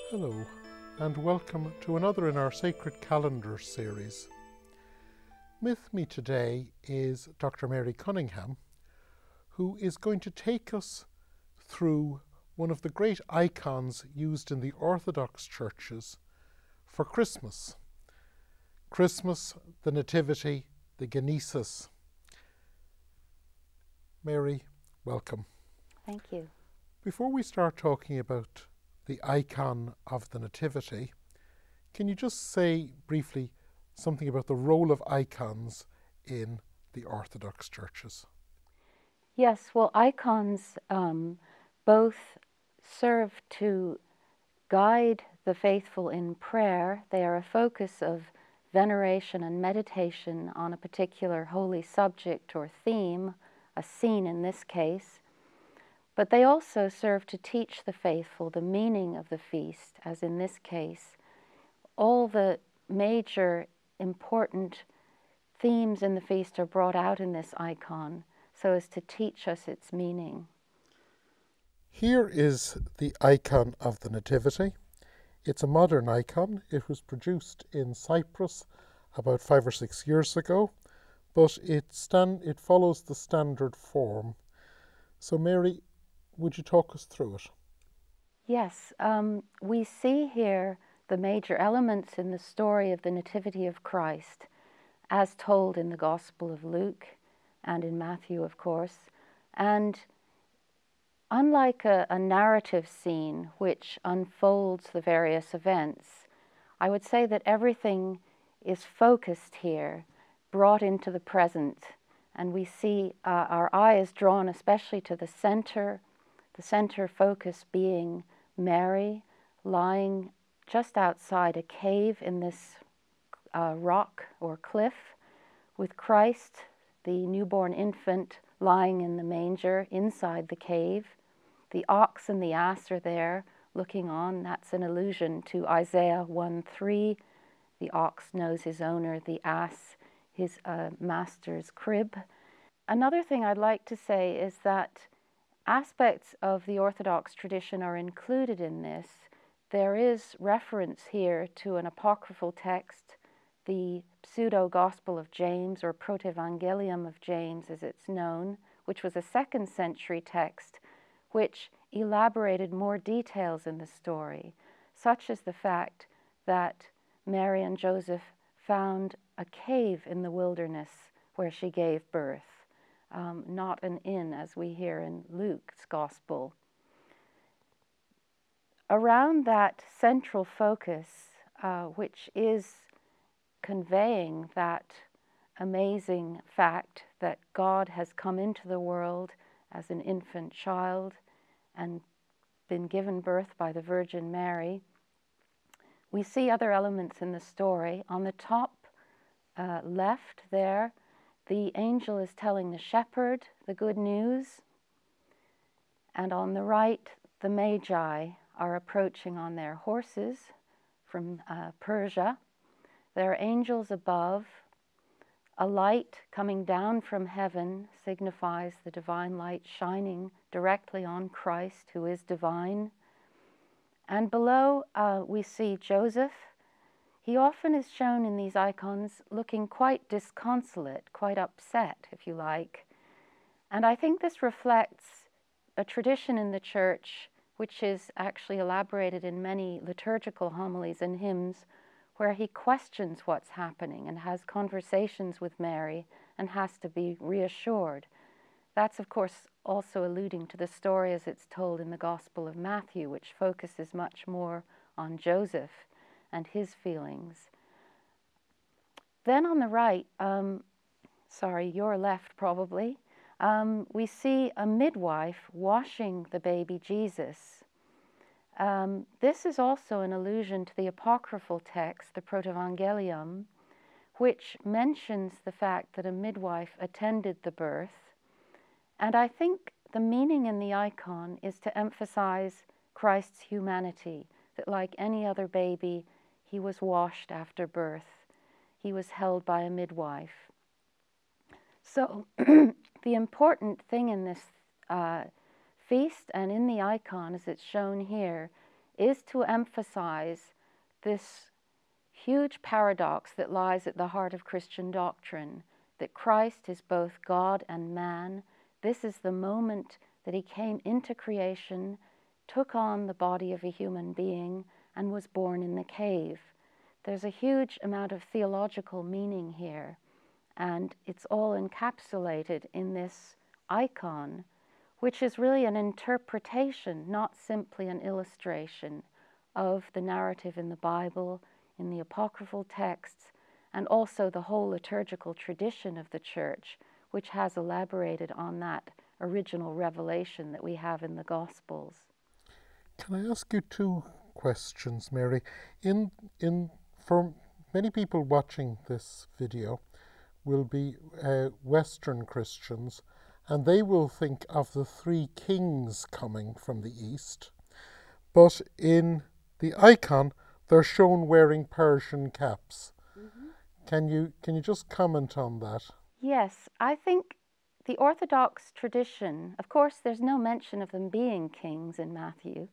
Hello, and welcome to another in our Sacred Calendar series. With me today is Dr. Mary Cunningham, who is going to take us through one of the great icons used in the Orthodox churches for Christmas. Christmas, the Nativity, the Genesis. Mary, welcome. Thank you. Before we start talking about the icon of the Nativity, can you just say briefly something about the role of icons in the Orthodox churches? Yes, well, icons both serve to guide the faithful in prayer. They are a focus of veneration and meditation on a particular holy subject or theme, a scene in this case. But they also serve to teach the faithful the meaning of the feast, as in this case. All the major important themes in the feast are brought out in this icon so as to teach us its meaning. Here is the icon of the Nativity. It's a modern icon. It was produced in Cyprus about 5 or 6 years ago, but it follows the standard form. So Mary, would you talk us through it? Yes, we see here the major elements in the story of the Nativity of Christ, as told in the Gospel of Luke and in Matthew, of course. And unlike a narrative scene which unfolds the various events, I would say that everything is focused here, brought into the present, and we see our eye is drawn especially to the center focus being Mary lying just outside a cave in this rock or cliff, with Christ, the newborn infant, lying in the manger inside the cave. The ox and the ass are there looking on. That's an allusion to Isaiah 1:3. The ox knows his owner, the ass his master's crib. Another thing I'd like to say is that aspects of the Orthodox tradition are included in this. There is reference here to an apocryphal text, the pseudo-Gospel of James, or Protevangelium of James as it's known, which was a 2nd century text which elaborated more details in the story, such as the fact that Mary and Joseph found a cave in the wilderness where she gave birth. Not an inn, as we hear in Luke's Gospel. Around that central focus, which is conveying that amazing fact that God has come into the world as an infant child and been given birth by the Virgin Mary, we see other elements in the story. On the top left there, the angel is telling the shepherd the good news, and on the right, the Magi are approaching on their horses from Persia. There are angels above. A light coming down from heaven signifies the divine light shining directly on Christ, who is divine. And below, we see Joseph. He often is shown in these icons looking quite disconsolate, quite upset, if you like. And I think this reflects a tradition in the Church which is actually elaborated in many liturgical homilies and hymns, where he questions what's happening and has conversations with Mary and has to be reassured. That's, of course, also alluding to the story as it's told in the Gospel of Matthew, which focuses much more on Joseph and his feelings. Then on the right, your left probably, we see a midwife washing the baby Jesus. This is also an allusion to the apocryphal text, the Protevangelium, which mentions the fact that a midwife attended the birth. And I think the meaning in the icon is to emphasize Christ's humanity, that like any other baby, he was washed after birth. He was held by a midwife. So the important thing in this feast and in the icon, as it's shown here, is to emphasize this huge paradox that lies at the heart of Christian doctrine, that Christ is both God and man. This is the moment that he came into creation, took on the body of a human being, and was born in the cave. There's a huge amount of theological meaning here, and it's all encapsulated in this icon, which is really an interpretation, not simply an illustration, of the narrative in the Bible, in the apocryphal texts, and also the whole liturgical tradition of the Church, which has elaborated on that original revelation that we have in the Gospels. Can I ask you two questions, Mary? For many people watching this video will be Western Christians, and they will think of the three kings coming from the east, but in the icon they're shown wearing Persian caps. Mm-hmm. Can you just comment on that? Yes, I think the Orthodox tradition, of course, there's no mention of them being kings in Matthew.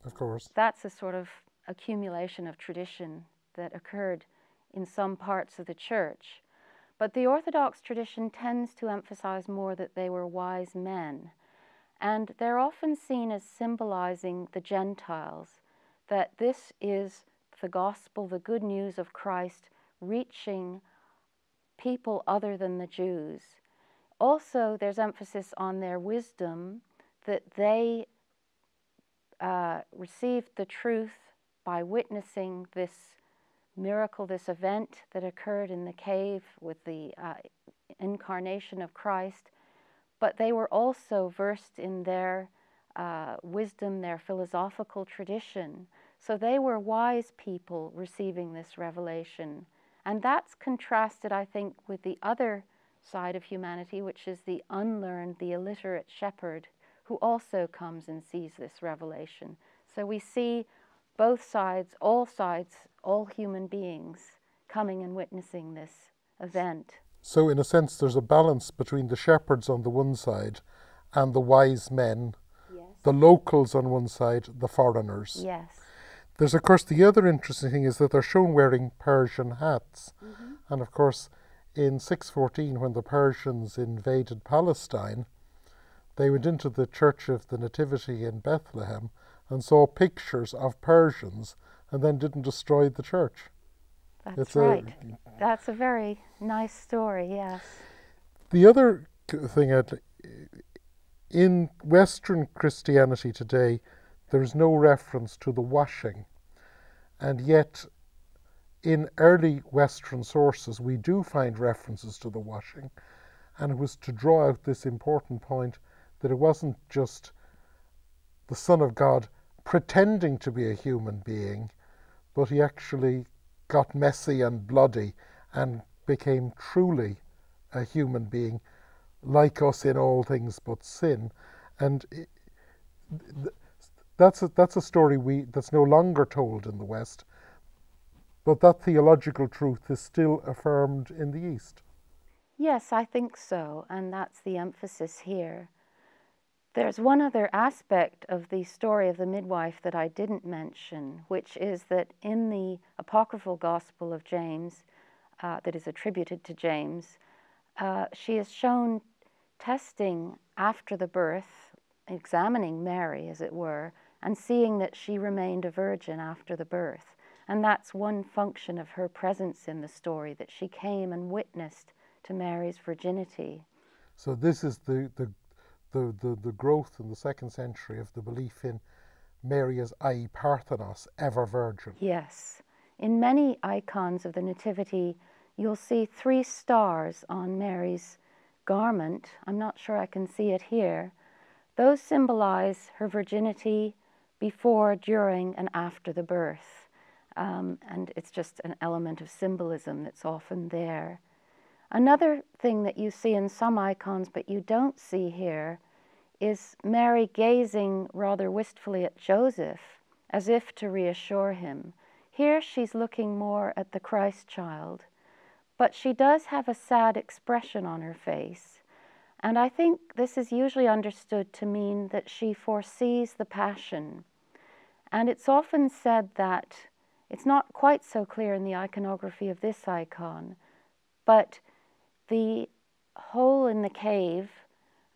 Of course. That's a sort of accumulation of tradition that occurred in some parts of the Church. But the Orthodox tradition tends to emphasize more that they were wise men. And they're often seen as symbolizing the Gentiles, that this is the gospel, the good news of Christ reaching people other than the Jews. Also, there's emphasis on their wisdom, that they received the truth by witnessing this miracle, this event that occurred in the cave with the incarnation of Christ, but they were also versed in their wisdom, their philosophical tradition. So they were wise people receiving this revelation. And that's contrasted, I think, with the other side of humanity, which is the unlearned, the illiterate shepherd, who also comes and sees this revelation. So we see both sides, all human beings coming and witnessing this event. So in a sense there's a balance between the shepherds on the one side and the wise men, yes. The locals on one side, the foreigners. Yes. There's of course the other interesting thing is that they're shown wearing Persian hats. Mm-hmm. And of course in 614 when the Persians invaded Palestine, they went into the Church of the Nativity in Bethlehem and saw pictures of Persians and then didn't destroy the church. That's right. That's a very nice story, yes. The other thing, in Western Christianity today, there's no reference to the washing. And yet, in early Western sources, we do find references to the washing. And it was to draw out this important point that it wasn't just the Son of God pretending to be a human being, but he actually got messy and bloody and became truly a human being, like us in all things but sin. And that's a story that's no longer told in the West, but that theological truth is still affirmed in the East. Yes, I think so, and that's the emphasis here. There's one other aspect of the story of the midwife that I didn't mention, which is that in the apocryphal Gospel of James, that is attributed to James, she is shown testing after the birth, examining Mary, as it were, and seeing that she remained a virgin after the birth. And that's one function of her presence in the story, that she came and witnessed to Mary's virginity. So this is the growth in the 2nd century of the belief in Mary as ai Parthenos, ever virgin. Yes. In many icons of the Nativity, you'll see 3 stars on Mary's garment. I'm not sure I can see it here. Those symbolize her virginity before, during, and after the birth. And it's just an element of symbolism that's often there. Another thing that you see in some icons, but you don't see here, is Mary gazing rather wistfully at Joseph, as if to reassure him. Here she's looking more at the Christ child, but she does have a sad expression on her face. And I think this is usually understood to mean that she foresees the passion. And it's often said that it's not quite so clear in the iconography of this icon, but the hole in the cave,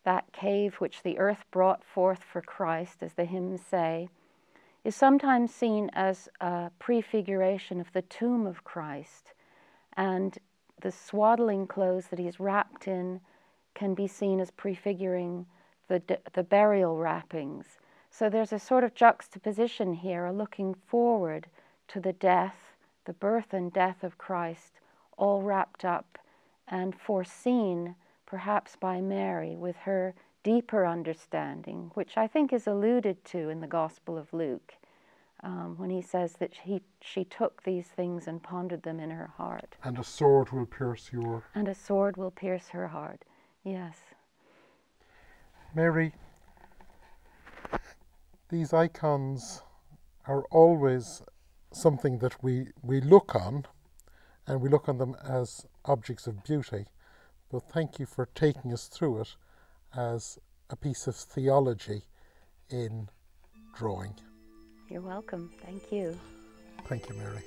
that cave which the earth brought forth for Christ, as the hymns say, is sometimes seen as a prefiguration of the tomb of Christ. And the swaddling clothes that he's wrapped in can be seen as prefiguring the burial wrappings. So there's a sort of juxtaposition here, a looking forward to the death, the birth and death of Christ, all wrapped up and foreseen perhaps by Mary with her deeper understanding, which I think is alluded to in the Gospel of Luke, when he says that she took these things and pondered them in her heart. And a sword will pierce your... And a sword will pierce her heart, yes. Mary, these icons are always something that we look on, and we look on them as objects of beauty. But thank you for taking us through it as a piece of theology in drawing. You're welcome. Thank you. Thank you, Mary.